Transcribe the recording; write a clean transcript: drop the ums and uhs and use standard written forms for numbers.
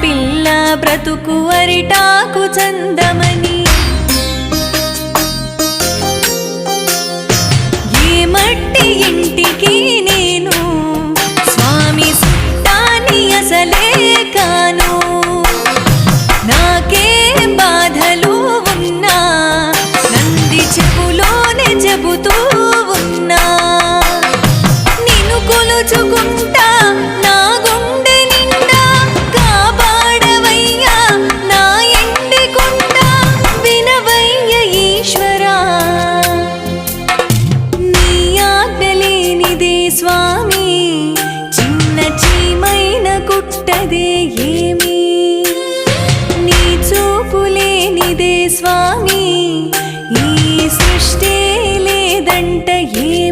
పిల్ల బ్రతుకు అరిటాకు చందమని ఏ మట్టి ఇంటికి నేను స్వామి సుట్టాని అసలే కాను నాకే బాధలు ఉన్నా నంది చెవులోనే చెబుతూ ఉన్నా నిన్ను కొలుచుకుంటా నా గుండె నిండా కాపాడవయ్యా నా ఎండికుంట వినవయ్య ఈశ్వరా నీ ఆజ్ఞ లేనిదే స్వామి చిన్న చీమైన కుట్టదే ఏమీ నీ చూపు లేనిదే స్వామి ఈ సృష్టి లేదంట ఏమి